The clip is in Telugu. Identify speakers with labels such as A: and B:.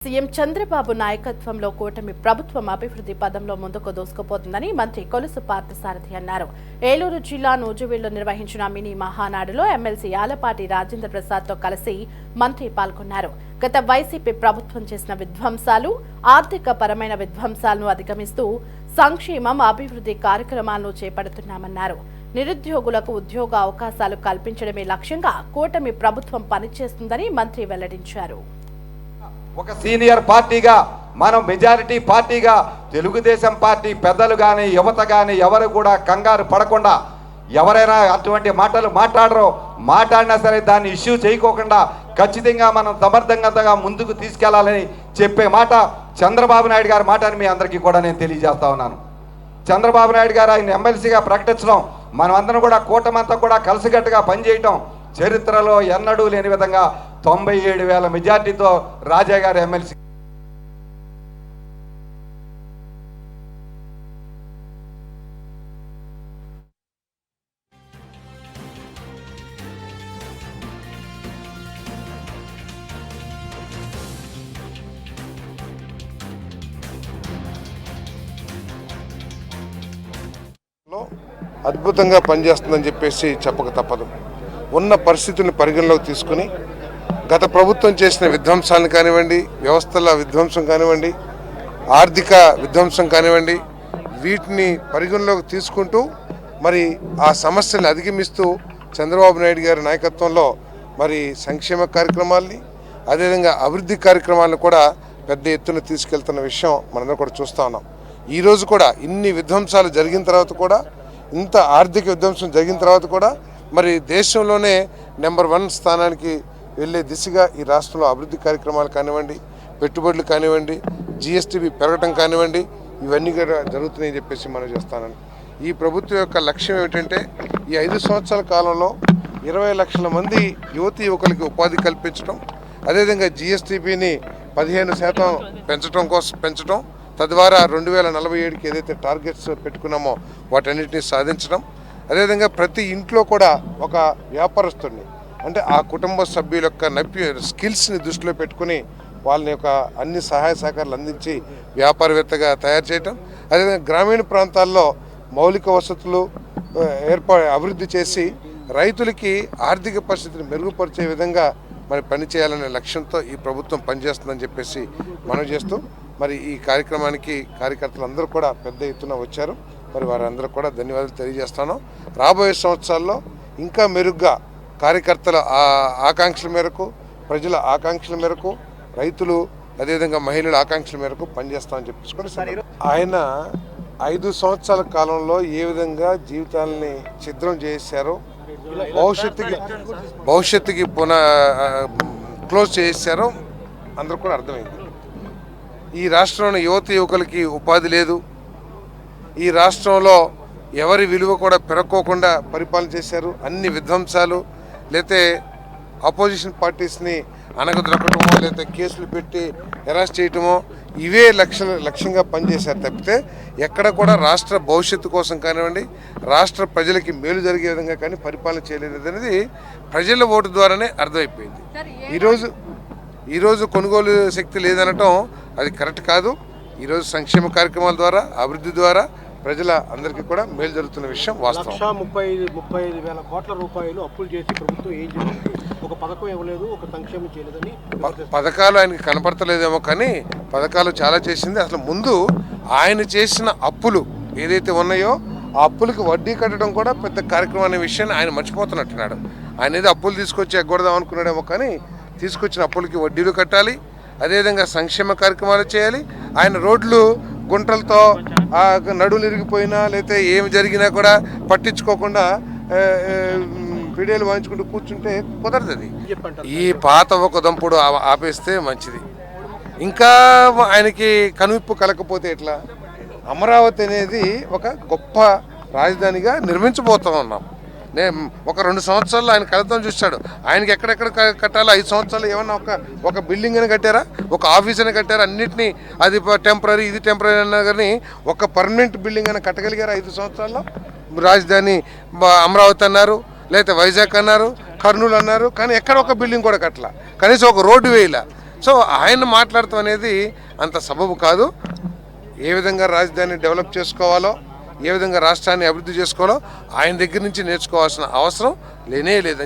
A: సీఎం చంద్రబాబు నాయకత్వంలో కూటమి ప్రభుత్వం అభివృద్ధి పదంలో ముందుకు దూసుకుపోతుందని మంత్రి కొలుసు పార్థసారథి అన్నారు. ఏలూరు జిల్లా నూజివీడులో నిర్వహించిన మినీ మహానాడులో ఎమ్మెల్సీ ఆలపాటి రాజేంద్ర ప్రసాద్ తో కలిసి మంత్రి పాల్గొన్నారు. గత వైసీపీ ప్రభుత్వం చేసిన విధ్వంసాలు, ఆర్థిక పరమైన విధ్వంసాలను అధిగమిస్తూ సంక్షేమం, అభివృద్ధి కార్యక్రమాలను చేపడుతున్నామన్నారు. నిరుద్యోగులకు ఉద్యోగ అవకాశాలు కల్పించడమే లక్ష్యంగా కూటమి ప్రభుత్వం పనిచేస్తుందని మంత్రి వెల్లడించారు.
B: ఒక సీనియర్ పార్టీగా మనం మెజారిటీ పార్టీగా తెలుగుదేశం పార్టీ పెద్దలు కానీ యువత కానీ ఎవరు కూడా కంగారు పడకుండా, ఎవరైనా అటువంటి మాటలు మాట్లాడినా సరే దాన్ని ఇష్యూ చేయకోకుండా ఖచ్చితంగా మనం సమర్థంగా ముందుకు తీసుకెళ్లాలని చెప్పే మాట చంద్రబాబు నాయుడు గారి మాట అని మీ అందరికీ కూడా నేను తెలియజేస్తా ఉన్నాను. చంద్రబాబు నాయుడు గారు ఆయన ఎమ్మెల్సీగా ప్రకటించడం, మనం అందరం కూడా కూటమంతా కూడా కలిసికట్టుగా పనిచేయటం చరిత్రలో ఎన్నడూ లేని విధంగా 97,000 మెజార్టీతో రాజా గారు ఎమ్మెల్సీ.
C: అద్భుతంగా పనిచేస్తుందని చెప్పేసి చెప్పక తప్పదు. ఉన్న పరిస్థితులను పరిగణలోకి తీసుకుని గత ప్రభుత్వం చేసిన విధ్వంసాలను కానివ్వండి, వ్యవస్థల విధ్వంసం కానివ్వండి, ఆర్థిక విధ్వంసం కానివ్వండి, వీటిని పరిగణలోకి తీసుకుంటూ మరి ఆ సమస్యలను అధిగమిస్తూ చంద్రబాబు నాయుడు గారి నాయకత్వంలో మరి సంక్షేమ కార్యక్రమాల్ని, అదేవిధంగా అభివృద్ధి కార్యక్రమాలను కూడా పెద్ద ఎత్తున తీసుకెళ్తున్న విషయం మనందరం కూడా చూస్తూ ఉన్నాం. ఈరోజు కూడా ఇన్ని విధ్వంసాలు జరిగిన తర్వాత కూడా, ఇంత ఆర్థిక విధ్వంసం జరిగిన తర్వాత కూడా మరి దేశంలోనే నెంబర్ 1 స్థానానికి వెళ్ళే దిశగా ఈ రాష్ట్రంలో అభివృద్ధి కార్యక్రమాలు కానివ్వండి, పెట్టుబడులు కానివ్వండి, జిఎస్టీపీ పెరగటం కానివ్వండి, ఇవన్నీ కూడా జరుగుతున్నాయని చెప్పేసి మనం చేస్తానని. ఈ ప్రభుత్వం యొక్క లక్ష్యం ఏమిటంటే ఈ 5 సంవత్సరాల కాలంలో 20 లక్షల మంది యువతీ యువకులకి ఉపాధి కల్పించడం, అదేవిధంగా జిఎస్టీపీని 15% పెంచడం, తద్వారా 2047కి ఏదైతే టార్గెట్స్ పెట్టుకున్నామో వాటన్నిటిని సాధించడం, అదేవిధంగా ప్రతి ఇంట్లో కూడా ఒక వ్యాపారస్తుడిని, అంటే ఆ కుటుంబ సభ్యుల యొక్క స్కిల్స్ని దృష్టిలో పెట్టుకుని వాళ్ళని యొక్క అన్ని సహాయ సహకారాలు అందించి వ్యాపారవేత్తగా తయారు చేయటం, అదేవిధంగా గ్రామీణ ప్రాంతాల్లో మౌలిక వసతులు అభివృద్ధి చేసి రైతులకి ఆర్థిక పరిస్థితిని మెరుగుపరిచే విధంగా మరి పనిచేయాలనే లక్ష్యంతో ఈ ప్రభుత్వం పనిచేస్తుందని చెప్పేసి మనం చేస్తూ మరి ఈ కార్యక్రమానికి కార్యకర్తలందరూ కూడా పెద్ద ఎత్తున వచ్చారు. మరి వారందరూ కూడా ధన్యవాదాలు తెలియజేస్తాను. రాబోయే సంవత్సరాల్లో ఇంకా మెరుగ్గా కార్యకర్తల ఆకాంక్షల మేరకు, ప్రజల ఆకాంక్షల మేరకు, రైతులు అదేవిధంగా మహిళల ఆకాంక్షల మేరకు పనిచేస్తామని చెప్పేసి ఆయన 5 సంవత్సరాల కాలంలో ఏ విధంగా జీవితాలని ఛిద్రం చేశారో, భవిష్యత్తుకి క్లోజ్ చేశారో అందరూ కూడా అర్థమైంది. ఈ రాష్ట్రంలో యువత యువకులకి ఉపాధి లేదు. ఈ రాష్ట్రంలో ఎవరి విలువ కూడా పెరక్కోకుండా పరిపాలన చేశారు. అన్ని విధ్వంసాలు, లేతే అపోజిషన్ పార్టీస్ని అణగదొక్కటమో, లేకపోతే కేసులు పెట్టి అరెస్ట్ చేయటమో, ఇవే లక్ష్యంగా పనిచేశారు తప్పితే ఎక్కడ కూడా రాష్ట్ర భవిష్యత్తు కోసం కానివ్వండి, రాష్ట్ర ప్రజలకి మేలు జరిగే విధంగా కానీ పరిపాలన చేయలేదు అనేది ప్రజల ఓటు ద్వారానే అర్థమైపోయింది. ఈరోజు కొనుగోలు శక్తి లేదనటం అది కరెక్ట్ కాదు. ఈరోజు సంక్షేమ కార్యక్రమాల ద్వారా, అభివృద్ధి ద్వారా ప్రజల అందరికీ కూడా మేలు జరుగుతున్న విషయం వాస్తవం.
D: 1,35,000 కోట్ల రూపాయలు అప్పులు చేసి ప్రభుత్వం ఏం చేసింది? ఒక పథకం ఇవ్వలేదు, ఒక సంక్షేమం చేయలేదని.
C: పథకాలు ఆయనకి కనపడతలేదేమో కానీ పథకాలు చాలా చేసింది. అసలు ముందు ఆయన చేసిన అప్పులు ఏదైతే ఉన్నాయో ఆ అప్పులకి వడ్డీ కట్టడం కూడా పెద్ద కార్యక్రమం అనే విషయాన్ని ఆయన మర్చిపోతున్నట్టున్నాడు. ఆయన ఏదో అప్పులు తీసుకొచ్చి ఎగ్గొడదాం అనుకున్నాడేమో కానీ తీసుకొచ్చిన అప్పులకి వడ్డీలు కట్టాలి, అదేవిధంగా సంక్షేమ కార్యక్రమాలు చేయాలి. ఆయన రోడ్లు గుంటలతో నడువులు ఇరిగిపోయినా లేకపోతే ఏమి జరిగినా కూడా పట్టించుకోకుండా వీడియోలు వాయించుకుంటూ కూర్చుంటే కుదరదు. ఈ పాత ఒక దంపుడు ఆపేస్తే మంచిది. ఇంకా ఆయనకి కనువిప్పు కలకపోతే ఎట్లా? అమరావతి అనేది ఒక గొప్ప రాజధానిగా నిర్మించబోతూ ఉన్నాం. ఒక 2 సంవత్సరాల్లో ఆయన కలతం చూశాడు. ఆయనకి ఎక్కడెక్కడ కట్టాలో 5 సంవత్సరాలు ఏమన్నా ఒక బిల్డింగ్ అని కట్టారా, ఒక ఆఫీస్ అని కట్టారా? అన్నింటినీ అది టెంపరీ, ఇది టెంపరీ అన్నా కానీ ఒక పర్మనెంట్ బిల్డింగ్ అని కట్టగలిగారా 5 సంవత్సరాల్లో? రాజధాని అమరావతి అన్నారు, లేకపోతే వైజాగ్ అన్నారు, కర్నూలు అన్నారు, కానీ ఎక్కడ ఒక బిల్డింగ్ కూడా కట్టలా, కనీసం ఒక రోడ్డు వేయలా. సో ఆయన మాట్లాడటం అనేది అంత సబబు కాదు. ఏ విధంగా రాజధానిని డెవలప్ చేసుకోవాలో, ఏ విధంగా రాష్ట్రాన్ని అభివృద్ధి చేసుకోవాలో ఆయన దగ్గర నుంచి నేర్చుకోవాల్సిన అవసరం లేనే లేదని